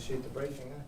shoot the briefing, eh?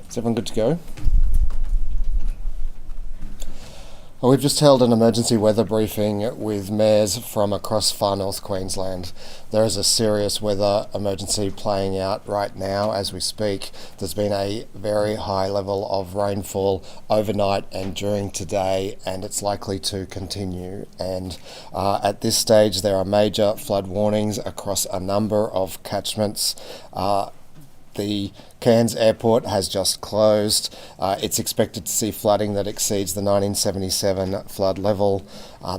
Is everyone good to go? Well, we've just held an emergency weather briefing with mayors from across far north Queensland. There is a serious weather emergency playing out right now as we speak. There's been a very high level of rainfall overnight and during today, and it's likely to continue. And at this stage, there are major flood warnings across a number of catchments. The Cairns airport has just closed. It's expected to see flooding that exceeds the 1977 flood level.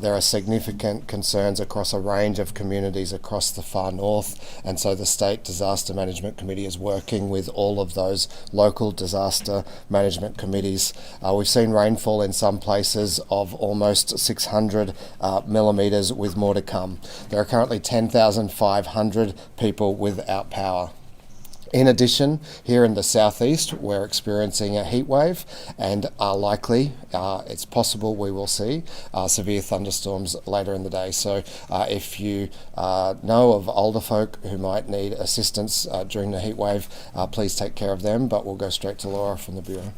There are significant concerns across a range of communities across the far north, and so the State Disaster Management Committee is working with all of those local disaster management committees. We've seen rainfall in some places of almost 600 millimetres, with more to come. There are currently 10,500 people without power. In addition, here in the southeast, we're experiencing a heat wave and are likely, it's possible we will see severe thunderstorms later in the day. So if you know of older folk who might need assistance during the heat wave, please take care of them, but we'll go straight to Laura from the Bureau.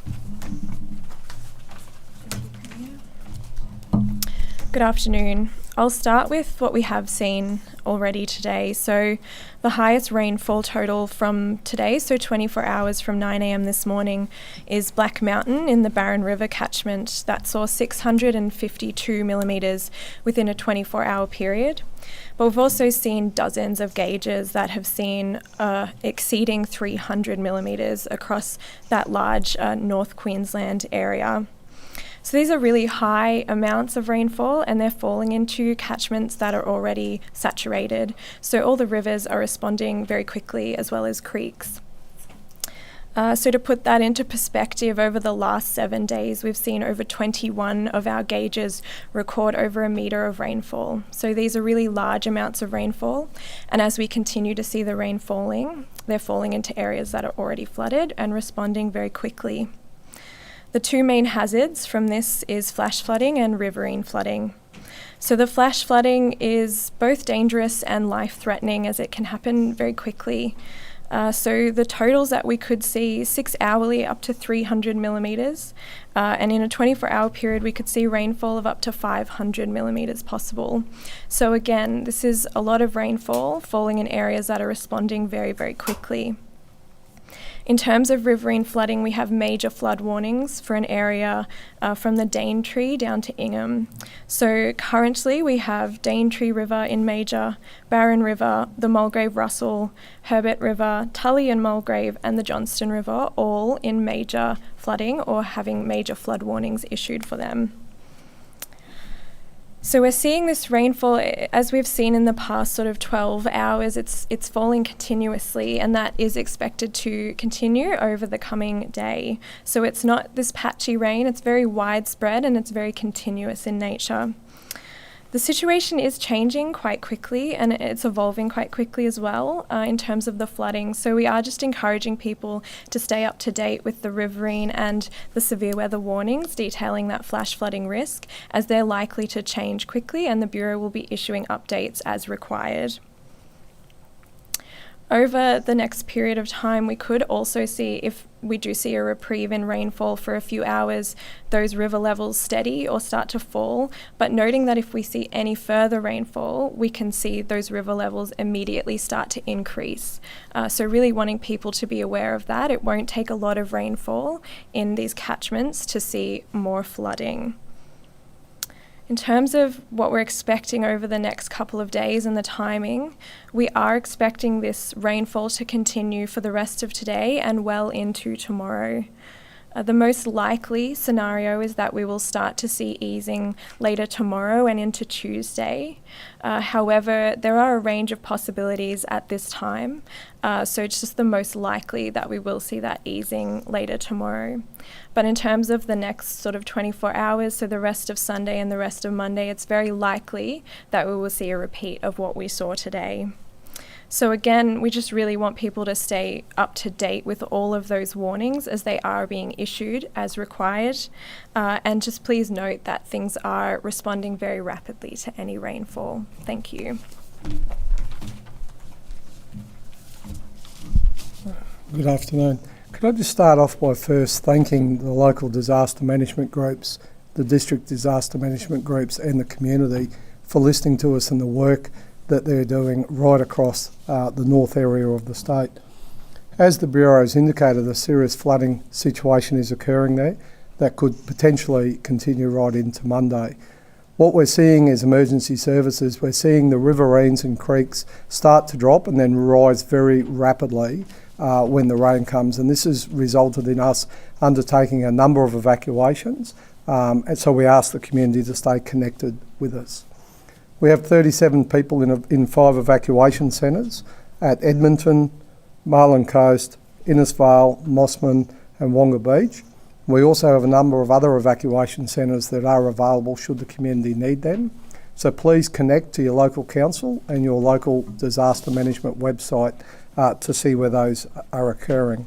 Good afternoon. I'll start with what we have seen already today. So the highest rainfall total from today, so 24 hours from 9 a.m. this morning, is Black Mountain in the Barron River catchment that saw 652 millimetres within a 24-hour period. But we've also seen dozens of gauges that have seen exceeding 300 millimetres across that large North Queensland area. So these are really high amounts of rainfall, and they're falling into catchments that are already saturated. So all the rivers are responding very quickly, as well as creeks. So to put that into perspective, over the last 7 days, we've seen over 21 of our gauges record over a metre of rainfall. So these are really large amounts of rainfall. And as we continue to see the rain falling, they're falling into areas that are already flooded and responding very quickly. The two main hazards from this is flash flooding and riverine flooding. So the flash flooding is both dangerous and life-threatening, as it can happen very quickly. So the totals that we could see, 6 hourly up to 300 millimetres, and in a 24-hour period we could see rainfall of up to 500 millimetres possible. So again, this is a lot of rainfall falling in areas that are responding very, very quickly. In terms of riverine flooding, we have major flood warnings for an area from the Daintree down to Ingham. So currently we have Daintree River in major, Barron River, the Mulgrave Russell, Herbert River, Tully and Mulgrave, and the Johnston River, all in major flooding or having major flood warnings issued for them. So we're seeing this rainfall, as we've seen in the past sort of 12 hours, it's falling continuously, and that is expected to continue over the coming day. So it's not this patchy rain, it's very widespread and it's very continuous in nature. The situation is changing quite quickly, and it's evolving quite quickly as well in terms of the flooding. So we are just encouraging people to stay up to date with the riverine and the severe weather warnings detailing that flash flooding risk, as they're likely to change quickly, and the Bureau will be issuing updates as required. Over the next period of time, we could also see, if we do see a reprieve in rainfall for a few hours, those river levels steady or start to fall. But noting that if we see any further rainfall, we can see those river levels immediately start to increase. So really wanting people to be aware of that. It won't take a lot of rainfall in these catchments to see more flooding. In terms of what we're expecting over the next couple of days and the timing, we are expecting this rainfall to continue for the rest of today and well into tomorrow. The most likely scenario is that we will start to see easing later tomorrow and into Tuesday. However, there are a range of possibilities at this time, so it's just the most likely that we will see that easing later tomorrow. But in terms of the next sort of 24 hours, so the rest of Sunday and the rest of Monday, it's very likely that we will see a repeat of what we saw today. So again, we just really want people to stay up to date with all of those warnings as they are being issued as required. And just please note that things are responding very rapidly to any rainfall. Thank you. Good afternoon. Could I just start off by first thanking the local disaster management groups, the district disaster management groups and the community for listening to us and the work that they're doing right across the north area of the state. As the Bureau has indicated, a serious flooding situation is occurring there that could potentially continue right into Monday. What we're seeing is emergency services, we're seeing the riverines and creeks start to drop and then rise very rapidly when the rain comes, and this has resulted in us undertaking a number of evacuations, and so we ask the community to stay connected with us. We have 37 people in 5 evacuation centres at Edmonton, Marlin Coast, Innisfail, Mossman and Wonga Beach. We also have a number of other evacuation centres that are available should the community need them. So please connect to your local council and your local disaster management website to see where those are occurring.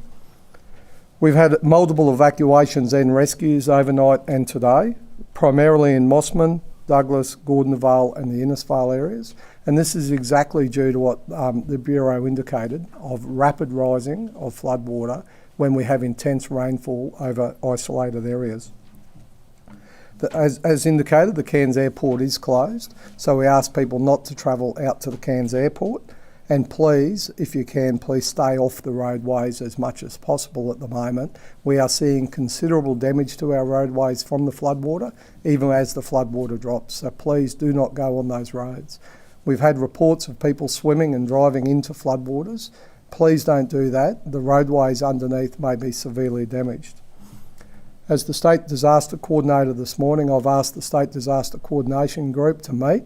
We've had multiple evacuations and rescues overnight and today, primarily in Mossman, Douglas, Gordonvale and the Innisfail areas. And this is exactly due to what the Bureau indicated of rapid rising of floodwater when we have intense rainfall over isolated areas. As indicated, the Cairns airport is closed, so we ask people not to travel out to the Cairns airport, and please, if you can, please stay off the roadways as much as possible at the moment. We are seeing considerable damage to our roadways from the floodwater, even as the floodwater drops, so please do not go on those roads. We've had reports of people swimming and driving into floodwaters. Please don't do that. The roadways underneath may be severely damaged. As the State Disaster Coordinator this morning, I've asked the State Disaster Coordination Group to meet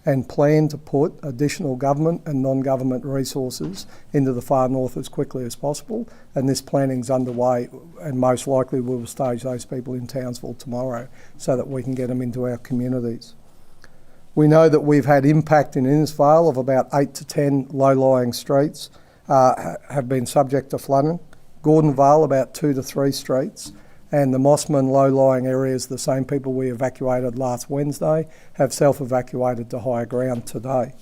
and plan to put additional government and non-government resources into the far north as quickly as possible, and this planning's underway, and most likely we will stage those people in Townsville tomorrow so that we can get them into our communities. We know that we've had impact in Innisfail of about 8 to 10 low-lying streets have been subject to flooding. Gordonvale, about 2 to 3 streets. And the Mossman low-lying areas, the same people we evacuated last Wednesday, have self-evacuated to higher ground today.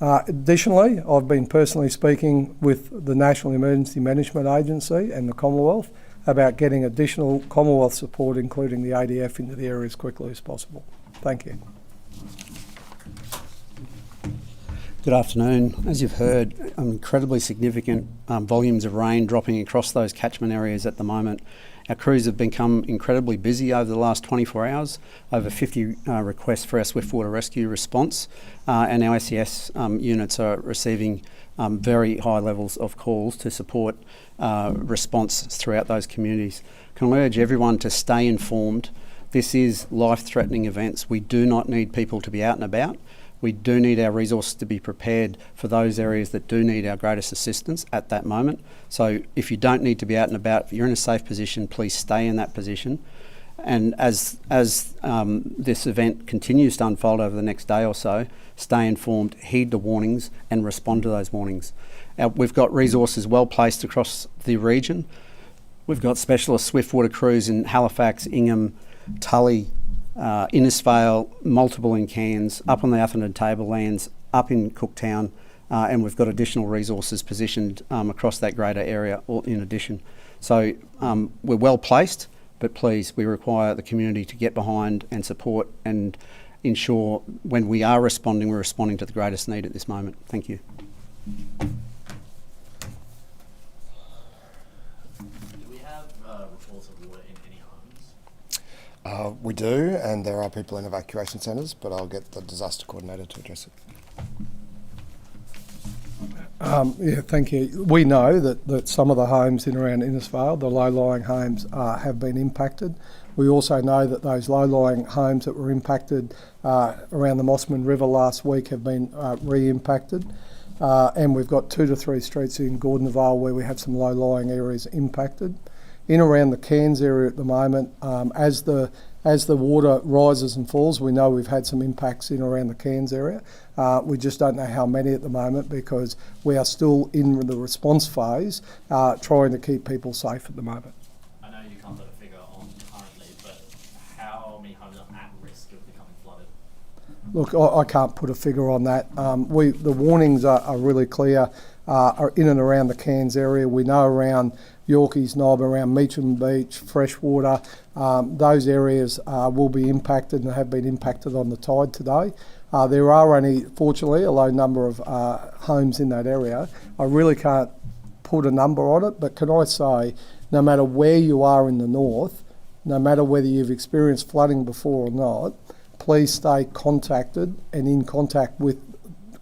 Additionally, I've been personally speaking with the National Emergency Management Agency and the Commonwealth about getting additional Commonwealth support, including the ADF, into the area as quickly as possible. Thank you. Good afternoon. As you've heard, incredibly significant volumes of rain dropping across those catchment areas at the moment. Our crews have become incredibly busy over the last 24 hours, over 50 requests for our swiftwater rescue response, and our SES units are receiving very high levels of calls to support response throughout those communities. Can I urge everyone to stay informed? This is life-threatening events. We do not need people to be out and about. We do need our resources to be prepared for those areas that do need our greatest assistance at that moment. So if you don't need to be out and about, if you're in a safe position, please stay in that position. And as this event continues to unfold over the next day or so, stay informed, heed the warnings and respond to those warnings. We've got resources well placed across the region. We've got specialist swiftwater crews in Halifax, Ingham, Tully, Innisfail, multiple in Cairns, up on the Atherton Tablelands, up in Cooktown, and we've got additional resources positioned across that greater area in addition. So we're well placed, but please, we require the community to get behind and support and ensure when we are responding, we're responding to the greatest need at this moment. Thank you. We do, and there are people in evacuation centres, but I'll get the disaster coordinator to address it. Yeah, thank you. We know that some of the homes in around Innisfail, the low-lying homes, have been impacted. We also know that those low-lying homes that were impacted around the Mossman River last week have been re-impacted. And we've got 2 to 3 streets in Gordonvale where we have some low-lying areas impacted. In around the Cairns area at the moment, as the water rises and falls, we know we've had some impacts in around the Cairns area. We just don't know how many at the moment because we are still in the response phase, trying to keep people safe at the moment. I know you can't put a figure on currently, but how many homes are at risk of becoming flooded? Look, I can't put a figure on that. The warnings are really clear are in and around the Cairns area. We know around Yorkeys Knob, around Meacham Beach, Freshwater, those areas will be impacted and have been impacted on the tide today. There are only, fortunately, a low number of homes in that area. I really can't put a number on it, but can I say, no matter where you are in the north, no matter whether you've experienced flooding before or not, please stay contacted and in contact with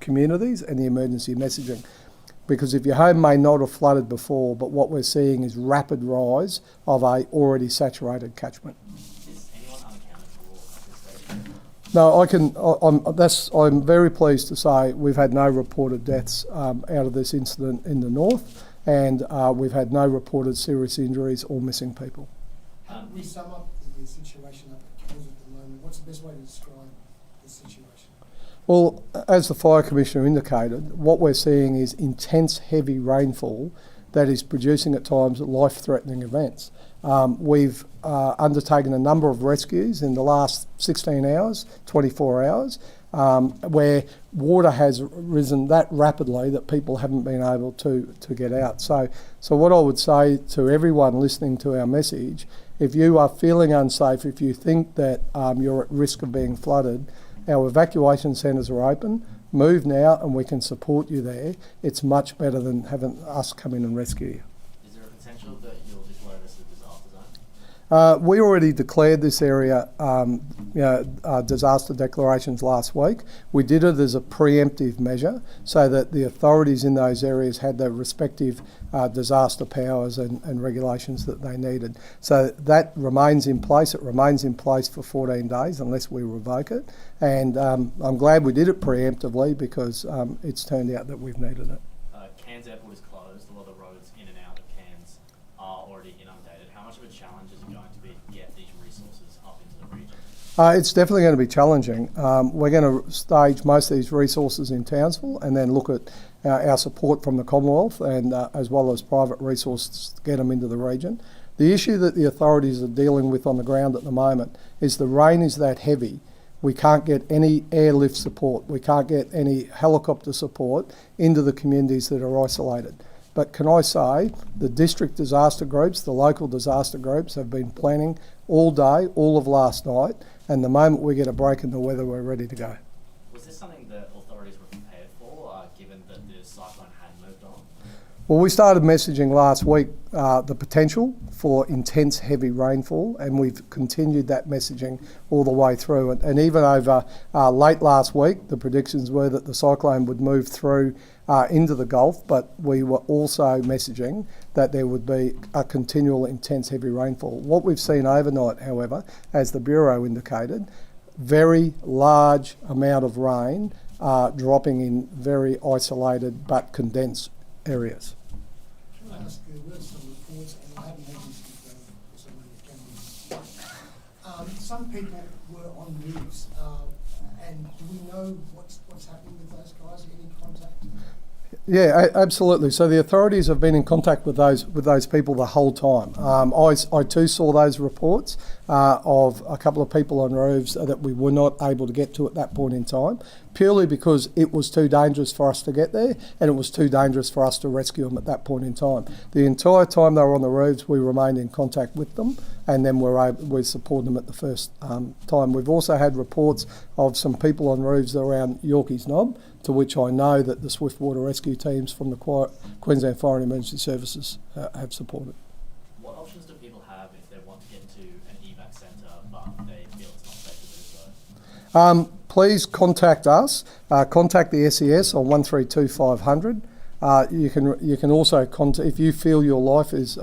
communities and the emergency messaging. Because if your home may not have flooded before, but what we're seeing is rapid rise of a already saturated catchment. Is anyone unaccounted for at this stage? No, I'm very pleased to say we've had no reported deaths out of this incident in the north, and we've had no reported serious injuries or missing people. We sum up the situation up at Cairns at the moment. What's the best way to describe the situation? Well, as the Fire Commissioner indicated, what we're seeing is intense heavy rainfall that is producing at times life-threatening events. We've undertaken a number of rescues in the last 16 hours, 24 hours, where water has risen that rapidly that people haven't been able to get out. So what I would say to everyone listening to our message, if you are feeling unsafe, if you think that you're at risk of being flooded, our evacuation centres are open. Move now and we can support you there. It's much better than having us come in and rescue you. Is there a potential that you'll declare this a disaster zone? We already declared this area disaster declarations last week. We did it as a preemptive measure so that the authorities in those areas had their respective disaster powers and regulations that they needed. So that remains in place. It remains in place for 14 days unless we revoke it. And I'm glad we did it preemptively because it's turned out that we've needed it. Cairns Airport is closed. A lot of the roads in and out of Cairns are already inundated. How much of a challenge is it going to be to get these resources up into the region? It's definitely going to be challenging. We're going to stage most of these resources in Townsville and then look at our support from the Commonwealth and as well as private resources to get them into the region. The issue that the authorities are dealing with on the ground at the moment is the rain is that heavy. We can't get any airlift support. We can't get any helicopter support into the communities that are isolated. But can I say, the district disaster groups, the local disaster groups have been planning all day, all of last night, and the moment we get a break in the weather, we're ready to go. Was this something that authorities were prepared for, given that the cyclone had moved on? Well, we started messaging last week the potential for intense heavy rainfall, and we've continued that messaging all the way through. And even over late last week, the predictions were that the cyclone would move through into the Gulf, but we were also messaging that there would be a continual intense heavy rainfall. What we've seen overnight, however, as the Bureau indicated, very large amount of rain dropping in very isolated but condensed areas. Can I ask, there were some reports, and I haven't had this with someone who can be. Some people were on roofs, and do we know what's happening with those guys? Any contact? Yeah, absolutely. So the authorities have been in contact with those people the whole time. I too saw those reports of a couple of people on roofs that we were not able to get to at that point in time, purely because it was too dangerous for us to get there and it was too dangerous for us to rescue them at that point in time. The entire time they were on the roofs, we remained in contact with them, and then we supported them at the first time. We've also had reports of some people on roofs around Yorkeys Knob, to which I know that the swiftwater rescue teams from the Queensland Fire and Emergency Services have supported. What options do people have if they want to get to an evac centre but they feel it's not safe to do so? Please contact us. Contact the SES on 132 500. You can also contact, if you feel your life is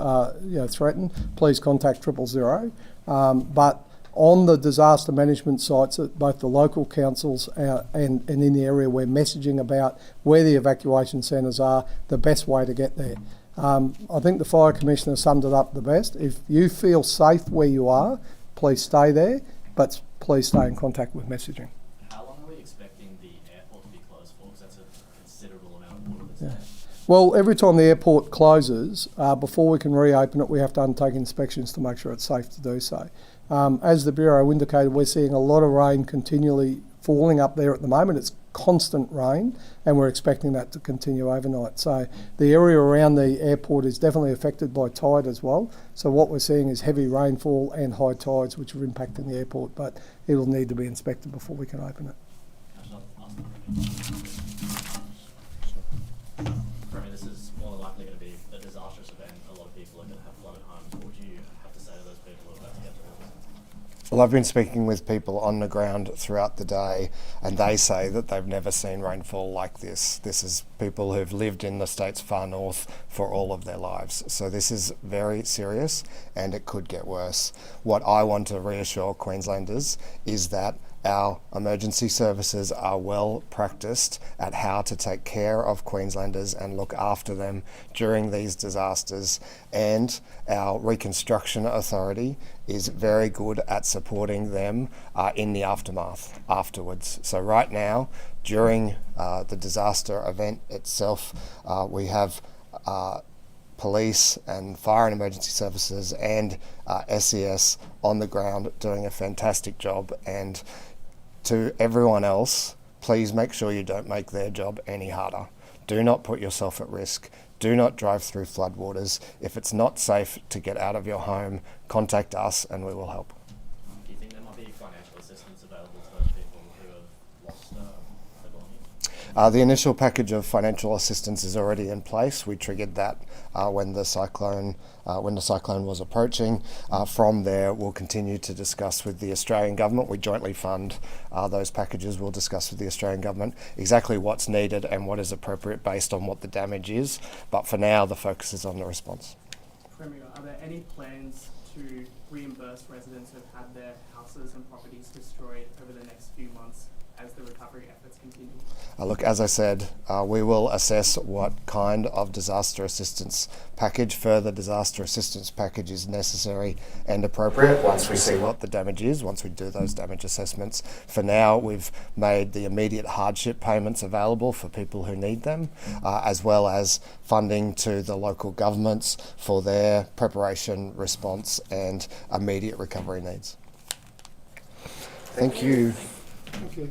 threatened, please contact 000. But on the disaster management sites at both the local councils and in the area, we're messaging about where the evacuation centres are, the best way to get there. I think the Fire Commissioner summed it up the best. If you feel safe where you are, please stay there, but please stay in contact with messaging. How long are we expecting the airport to be closed for? Because that's a considerable amount of water that's there. Well, every time the airport closes, before we can reopen it, we have to undertake inspections to make sure it's safe to do so. As the Bureau indicated, we're seeing a lot of rain continually falling up there at the moment. It's constant rain, and we're expecting that to continue overnight. So the area around the airport is definitely affected by tide as well. So what we're seeing is heavy rainfall and high tides, which are impacting the airport, but it will need to be inspected before we can open it. For me, this is more than likely going to be a disastrous event. A lot of people are going to have flooded homes. What would you have to say to those people who are about to get through this? Well, I've been speaking with people on the ground throughout the day, and they say that they've never seen rainfall like this. This is people who've lived in the states far north for all of their lives. So this is very serious, and it could get worse. What I want to reassure Queenslanders is that our emergency services are well practiced at how to take care of Queenslanders and look after them during these disasters, and our Reconstruction Authority is very good at supporting them in the aftermath afterwards. So right now, during the disaster event itself, we have police and fire and emergency services and SES on the ground doing a fantastic job. And to everyone else, please make sure you don't make their job any harder. Do not put yourself at risk. Do not drive through floodwaters. If it's not safe to get out of your home, contact us and we will help. Do you think there might be financial assistance available to those people who have lost their belongings? The initial package of financial assistance is already in place. We triggered that when the cyclone was approaching. From there, we'll continue to discuss with the Australian government. We jointly fund those packages. We'll discuss with the Australian government exactly what's needed and what is appropriate based on what the damage is. But for now, the focus is on the response. Premier, are there any plans to reimburse residents who have had their houses and properties destroyed over the next few months as the recovery efforts continue? Look, as I said, we will assess what kind of disaster assistance package, further disaster assistance package is necessary and appropriate once we see what the damage is, once we do those damage assessments. For now, we've made the immediate hardship payments available for people who need them, as well as funding to the local governments for their preparation, response and immediate recovery needs. Thank you. Thank you.